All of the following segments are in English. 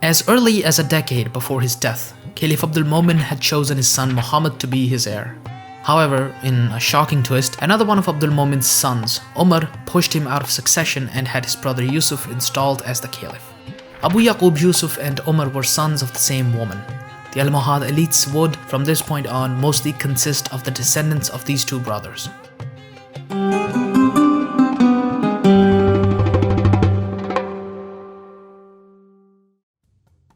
As early as a decade before his death, Caliph al-Mumin had chosen his son Muhammad to be his heir. However, in a shocking twist, another one of al-Mumin's sons, Umar, pushed him out of succession and had his brother Yusuf installed as the Caliph. Ya'qub Yusuf and Umar were sons of the same woman. The Almohad elites would, from this point on, mostly consist of the descendants of these two brothers.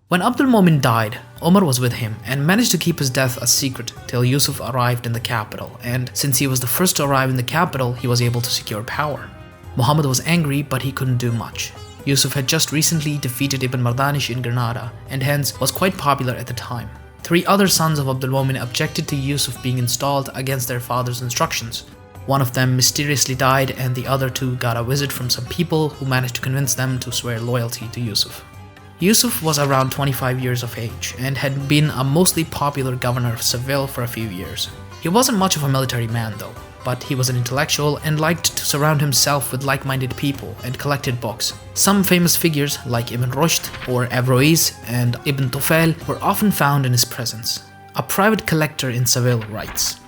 When al-Mumin died, Umar was with him and managed to keep his death a secret till Yusuf arrived in the capital, and since he was the first to arrive in the capital, he was able to secure power. Muhammad was angry, but he couldn't do much. Yusuf had just recently defeated Ibn Mardanish in Granada and hence was quite popular at the time. 3 other sons of al-Mumin objected to Yusuf being installed against their father's instructions. One of them mysteriously died and the other 2 got a visit from some people who managed to convince them to swear loyalty to Yusuf. Yusuf was around 25 years of age and had been a mostly popular governor of Seville for a few years. He wasn't much of a military man though, but he was an intellectual and liked to surround himself with like-minded people and collected books. Some famous figures like Ibn Rushd or Averroes and Ibn Tufail were often found in his presence. A private collector in Seville writes,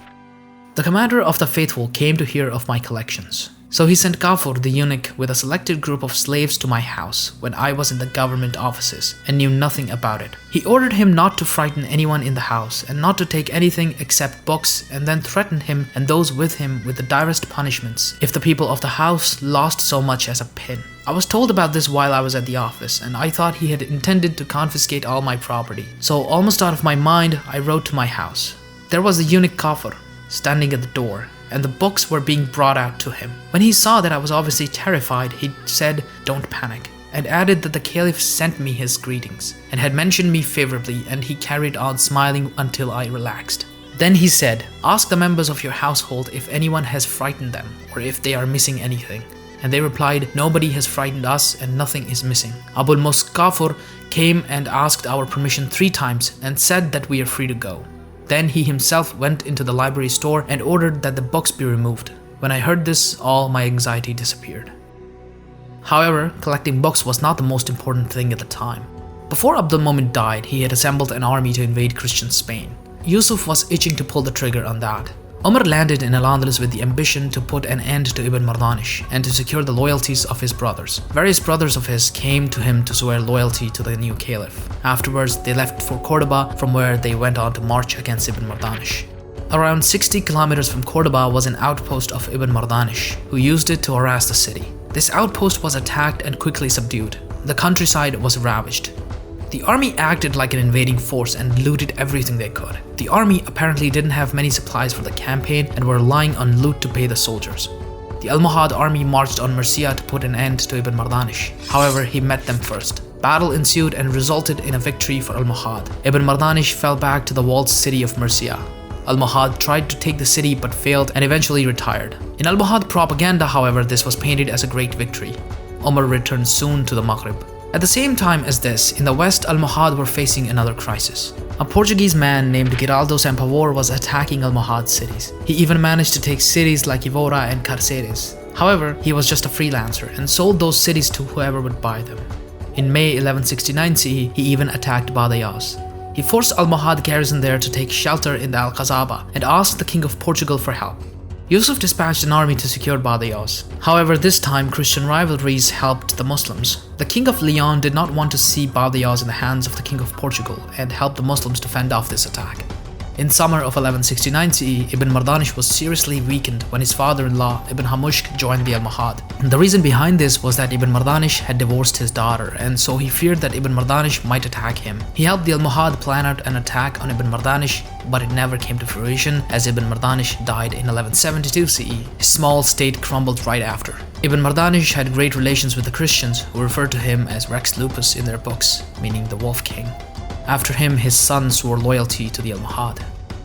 "The commander of the faithful came to hear of my collections. So he sent Kafur the eunuch with a selected group of slaves to my house when I was in the government offices and knew nothing about it. He ordered him not to frighten anyone in the house and not to take anything except books, and then threatened him and those with him with the direst punishments if the people of the house lost so much as a pin. I was told about this while I was at the office, and I thought he had intended to confiscate all my property. So almost out of my mind, I rode to my house. There was the eunuch Kafur standing at the door, and the books were being brought out to him. When he saw that I was obviously terrified, he said, 'Don't panic,' and added that the Caliph sent me his greetings and had mentioned me favorably, and he carried on smiling until I relaxed. Then he said, 'Ask the members of your household if anyone has frightened them or if they are missing anything.' And they replied, 'Nobody has frightened us and nothing is missing.' Abul Kafur came and asked our permission 3 times and said that we are free to go. Then he himself went into the library store and ordered that the books be removed. When I heard this, all my anxiety disappeared." However, collecting books was not the most important thing at the time. Before al-Mumin died, he had assembled an army to invade Christian Spain. Yusuf was itching to pull the trigger on that. Umar landed in Andalus with the ambition to put an end to Ibn Mardanish and to secure the loyalties of his brothers. Various brothers of his came to him to swear loyalty to the new caliph. Afterwards, they left for Cordoba, from where they went on to march against Ibn Mardanish. Around 60 kilometers from Cordoba was an outpost of Ibn Mardanish, who used it to harass the city. This outpost was attacked and quickly subdued. The countryside was ravaged. The army acted like an invading force and looted everything they could. The army apparently didn't have many supplies for the campaign and were relying on loot to pay the soldiers. The Almohad army marched on Murcia to put an end to Ibn Mardanish. However, he met them first. Battle ensued and resulted in a victory for Almohad. Ibn Mardanish fell back to the walled city of Murcia. Almohad tried to take the city but failed and eventually retired. In Almohad propaganda, however, this was painted as a great victory. Umar returned soon to the Maghrib. At the same time as this, in the west, Almohad were facing another crisis. A Portuguese man named Giraldo Sampaor was attacking Almohad cities. He even managed to take cities like Evora and Carceres. However, he was just a freelancer and sold those cities to whoever would buy them. In May 1169 CE, he even attacked Badajoz. He forced Almohad garrison there to take shelter in the Alcazaba and asked the king of Portugal for help. Yusuf dispatched an army to secure Badajoz. However, this time Christian rivalries helped the Muslims. The king of Leon did not want to see Badajoz in the hands of the king of Portugal and helped the Muslims to fend off this attack. In summer of 1169 CE, Ibn Mardanish was seriously weakened when his father-in-law Ibn Hamushk joined the Almohad. The reason behind this was that Ibn Mardanish had divorced his daughter, and so he feared that Ibn Mardanish might attack him. He helped the Almohad plan out an attack on Ibn Mardanish, but it never came to fruition as Ibn Mardanish died in 1172 CE. His small state crumbled right after. Ibn Mardanish had great relations with the Christians, who referred to him as Rex Lupus in their books, meaning the Wolf King. After him, his sons swore loyalty to the Almohad.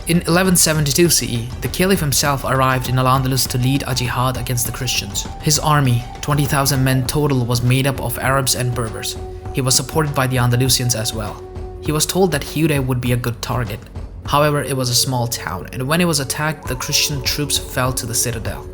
In 1172 CE, the Caliph himself arrived in Al-Andalus to lead a jihad against the Christians. His army, 20,000 men total, was made up of Arabs and Berbers. He was supported by the Andalusians as well. He was told that Hira would be a good target. However, it was a small town, and when it was attacked, the Christian troops fell to the citadel.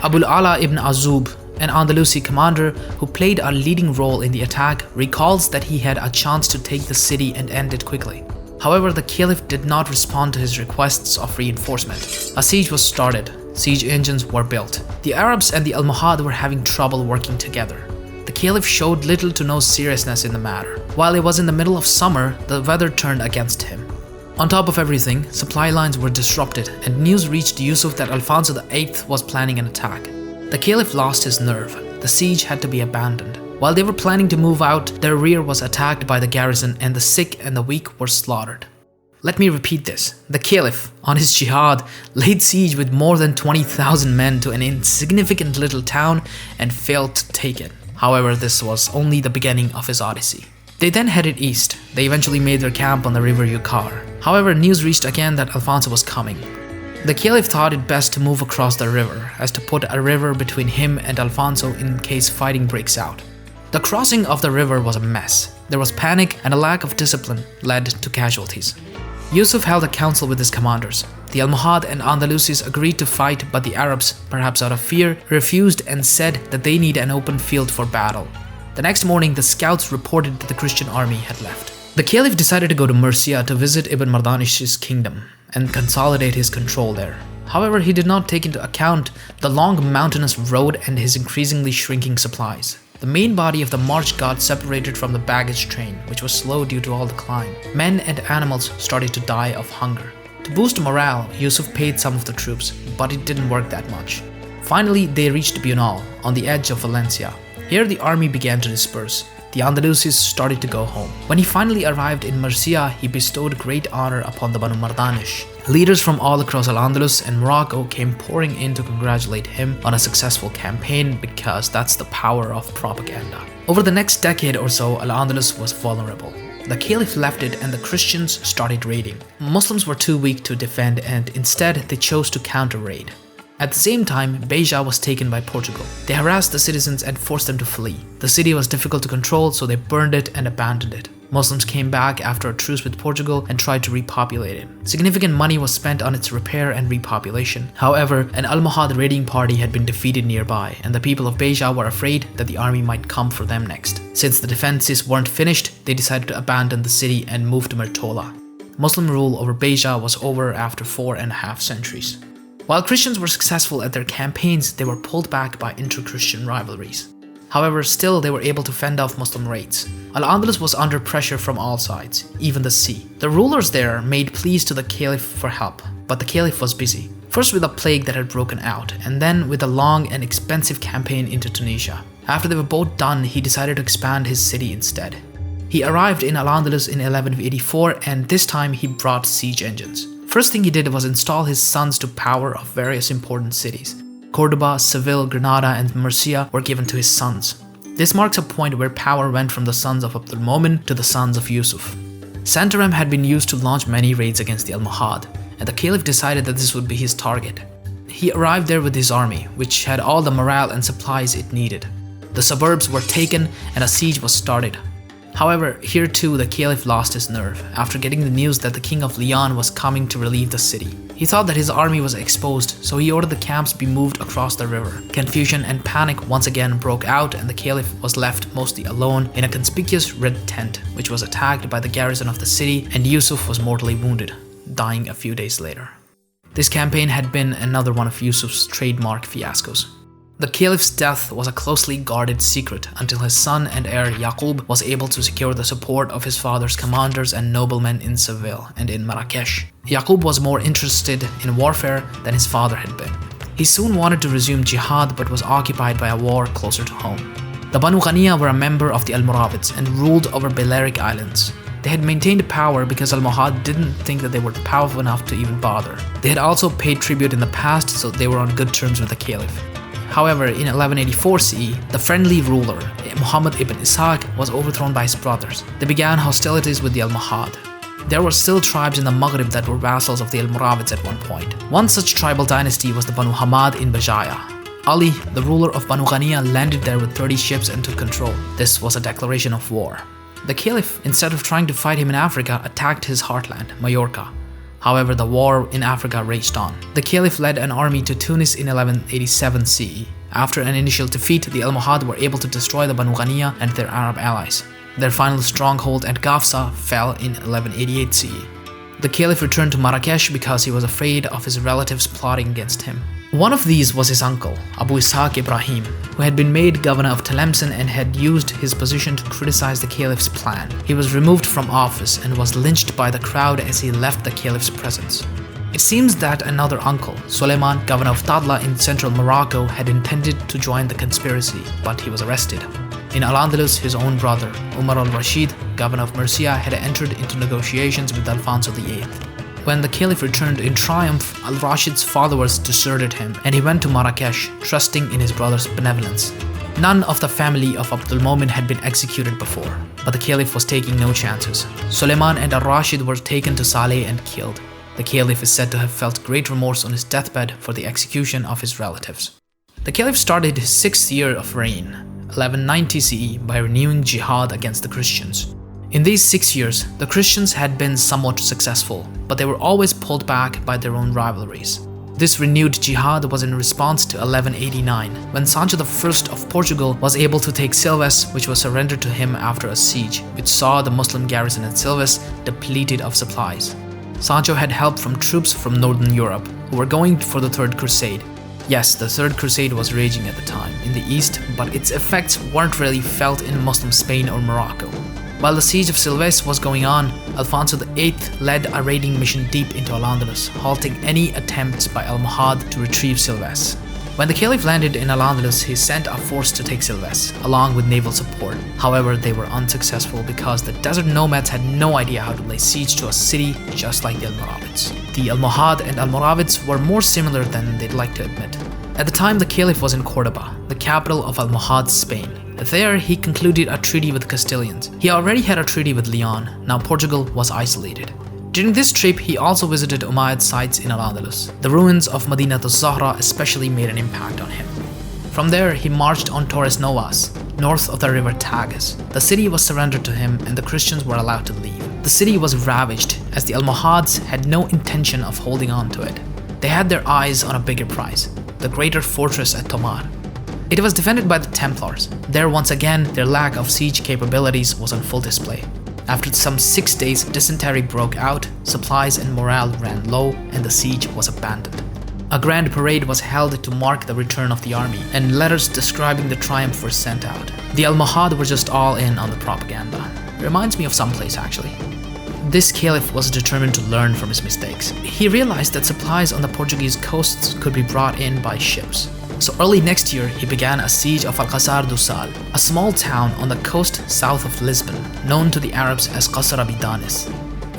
Abul Ala ibn Azub An Andalusi commander who played a leading role in the attack recalls that he had a chance to take the city and end it quickly. However, the Caliph did not respond to his requests of reinforcement. A siege was started. Siege engines were built. The Arabs and the Almohad were having trouble working together. The Caliph showed little to no seriousness in the matter. While it was in the middle of summer, the weather turned against him. On top of everything, supply lines were disrupted and news reached Yusuf that Alfonso VIII was planning an attack. The Caliph lost his nerve. The siege had to be abandoned. While they were planning to move out, their rear was attacked by the garrison and the sick and the weak were slaughtered. Let me repeat this. The Caliph, on his jihad, laid siege with more than 20,000 men to an insignificant little town and failed to take it. However, this was only the beginning of his odyssey. They then headed east. They eventually made their camp on the river Yaqub. However, news reached again that Alfonso was coming. The Caliph thought it best to move across the river, as to put a river between him and Alfonso in case fighting breaks out. The crossing of the river was a mess. There was panic and a lack of discipline led to casualties. Yusuf held a council with his commanders. The Almohad and Andalusis agreed to fight, but the Arabs, perhaps out of fear, refused and said that they need an open field for battle. The next morning, the scouts reported that the Christian army had left. The Caliph decided to go to Murcia to visit Ibn Mardanish's kingdom and consolidate his control there. However, he did not take into account the long mountainous road and his increasingly shrinking supplies. The main body of the march got separated from the baggage train, which was slow due to all the climb. Men and animals started to die of hunger. To boost morale, Yusuf paid some of the troops, but it didn't work that much. Finally, they reached Bunal, on the edge of Valencia. Here the army began to disperse. The Andalusis started to go home. When he finally arrived in Murcia, he bestowed great honor upon the Banu Mardanish. Leaders from all across Al-Andalus and Morocco came pouring in to congratulate him on a successful campaign because that's the power of propaganda. Over the next decade or so, Al-Andalus was vulnerable. The Caliph left it and the Christians started raiding. Muslims were too weak to defend and instead they chose to counter-raid. At the same time, Beja was taken by Portugal. They harassed the citizens and forced them to flee. The city was difficult to control, so they burned it and abandoned it. Muslims came back after a truce with Portugal and tried to repopulate it. Significant money was spent on its repair and repopulation. However, an Almohad raiding party had been defeated nearby, and the people of Beja were afraid that the army might come for them next. Since the defenses weren't finished, they decided to abandon the city and move to Mertola. Muslim rule over Beja was over after 4.5 centuries. While Christians were successful at their campaigns, they were pulled back by inter-Christian rivalries. However, still they were able to fend off Muslim raids. Al-Andalus was under pressure from all sides, even the sea. The rulers there made pleas to the Caliph for help, but the Caliph was busy. First with a plague that had broken out, and then with a long and expensive campaign into Tunisia. After they were both done, he decided to expand his city instead. He arrived in Al-Andalus in 1184, and this time he brought siege engines. First thing he did was install his sons to power of various important cities. Cordoba, Seville, Granada, and Murcia were given to his sons. This marks a point where power went from the sons of al-Mumin to the sons of Yusuf. Santarem had been used to launch many raids against the Almohad, and the Caliph decided that this would be his target. He arrived there with his army, which had all the morale and supplies it needed. The suburbs were taken and a siege was started. However, here too the Caliph lost his nerve after getting the news that the king of Leon was coming to relieve the city. He thought that his army was exposed, so he ordered the camps be moved across the river. Confusion and panic once again broke out and the Caliph was left mostly alone in a conspicuous red tent, which was attacked by the garrison of the city, and Yusuf was mortally wounded, dying a few days later. This campaign had been another one of Yusuf's trademark fiascos. The Caliph's death was a closely guarded secret until his son and heir Yaqub was able to secure the support of his father's commanders and noblemen in Seville and in Marrakesh. Yaqub was more interested in warfare than his father had been. He soon wanted to resume jihad but was occupied by a war closer to home. The Banu Ghaniya were a member of the Almoravids and ruled over Balearic Islands. They had maintained power because Almohad didn't think that they were powerful enough to even bother. They had also paid tribute in the past, so they were on good terms with the Caliph. However, in 1184 CE, the friendly ruler, Muhammad ibn Ishaq, was overthrown by his brothers. They began hostilities with the Almohad. There were still tribes in the Maghrib that were vassals of the Almoravids at one point. One such tribal dynasty was the Banu Hamad in Bajaya. Ali, the ruler of Banu Ghaniya, landed there with 30 ships and took control. This was a declaration of war. The Caliph, instead of trying to fight him in Africa, attacked his heartland, Majorca. However, the war in Africa raged on. The Caliph led an army to Tunis in 1187 CE. After an initial defeat, the Almohad were able to destroy the Banu Ghaniya and their Arab allies. Their final stronghold at Gafsa fell in 1188 CE. The Caliph returned to Marrakesh because he was afraid of his relatives plotting against him. One of these was his uncle, Abu Ishaq Ibrahim, who had been made governor of Tlemcen and had used his position to criticize the Caliph's plan. He was removed from office and was lynched by the crowd as he left the Caliph's presence. It seems that another uncle, Suleiman, governor of Tadla in central Morocco, had intended to join the conspiracy, but he was arrested. In Al-Andalus, his own brother, Umar al-Rashid, governor of Murcia, had entered into negotiations with Alfonso VIII. When the Caliph returned in triumph, al-Rashid's followers deserted him, and he went to Marrakesh, trusting in his brother's benevolence. None of the family of al-Mumin had been executed before, but the Caliph was taking no chances. Suleiman and al-Rashid were taken to Saleh and killed. The Caliph is said to have felt great remorse on his deathbed for the execution of his relatives. The Caliph started his 6th year of reign, 1190 CE, by renewing jihad against the Christians. In these 6 years, the Christians had been somewhat successful, but they were always pulled back by their own rivalries. This renewed jihad was in response to 1189, when Sancho I of Portugal was able to take Silves, which was surrendered to him after a siege, which saw the Muslim garrison at Silves depleted of supplies. Sancho had help from troops from Northern Europe, who were going for the Third Crusade. Yes, the Third Crusade was raging at the time in the east, but its effects weren't really felt in Muslim Spain or Morocco. While the siege of Silves was going on, Alfonso VIII led a raiding mission deep into Al-Andalus, halting any attempts by Almohad to retrieve Silves. When the Caliph landed in Al-Andalus, he sent a force to take Silves, along with naval support. However, they were unsuccessful because the desert nomads had no idea how to lay siege to a city just like the Almoravids. The Almohad and Almoravids were more similar than they'd like to admit. At the time, the Caliph was in Cordoba, the capital of Almohad, Spain. There, he concluded a treaty with the Castilians. He already had a treaty with Leon. Now Portugal was isolated. During this trip, he also visited Umayyad sites in Al-Andalus. The ruins of Madinat al-Zahra especially made an impact on him. From there, he marched on Torres Novas, north of the river Tagus. The city was surrendered to him and the Christians were allowed to leave. The city was ravaged as the Almohads had no intention of holding on to it. They had their eyes on a bigger prize, the greater fortress at Tomar. It was defended by the Templars. There, once again, their lack of siege capabilities was on full display. After some 6 days, dysentery broke out, supplies and morale ran low, and the siege was abandoned. A grand parade was held to mark the return of the army, and letters describing the triumph were sent out. The Almohad were just all in on the propaganda. Reminds me of someplace, actually. This caliph was determined to learn from his mistakes. He realized that supplies on the Portuguese coasts could be brought in by ships. So early next year, he began a siege of Alcázar do Sal, a small town on the coast south of Lisbon, known to the Arabs as Qasr Abidanis.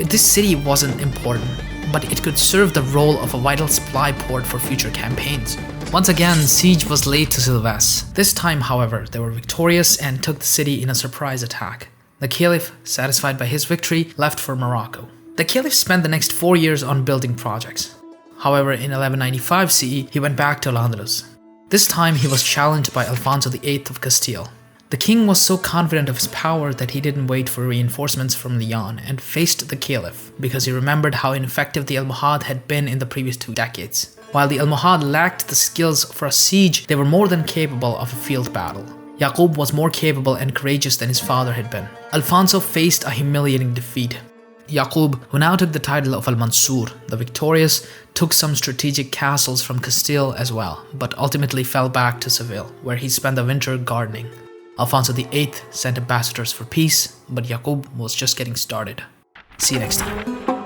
This city wasn't important, but it could serve the role of a vital supply port for future campaigns. Once again, siege was laid to Silves. This time, however, they were victorious and took the city in a surprise attack. The caliph, satisfied by his victory, left for Morocco. The caliph spent the next 4 years on building projects. However, in 1195 CE, he went back to Al-Andalus. This time, he was challenged by Alfonso VIII of Castile. The king was so confident of his power that he didn't wait for reinforcements from Leon and faced the caliph because he remembered how ineffective the Almohad had been in the previous 2 decades. While the Almohad lacked the skills for a siege, they were more than capable of a field battle. Yaqub was more capable and courageous than his father had been. Alfonso faced a humiliating defeat. Yaqub, who now took the title of Al-Mansur, the victorious, took some strategic castles from Castile as well, but ultimately fell back to Seville, where he spent the winter gardening. Alfonso VIII sent ambassadors for peace, but Yaqub was just getting started. See you next time.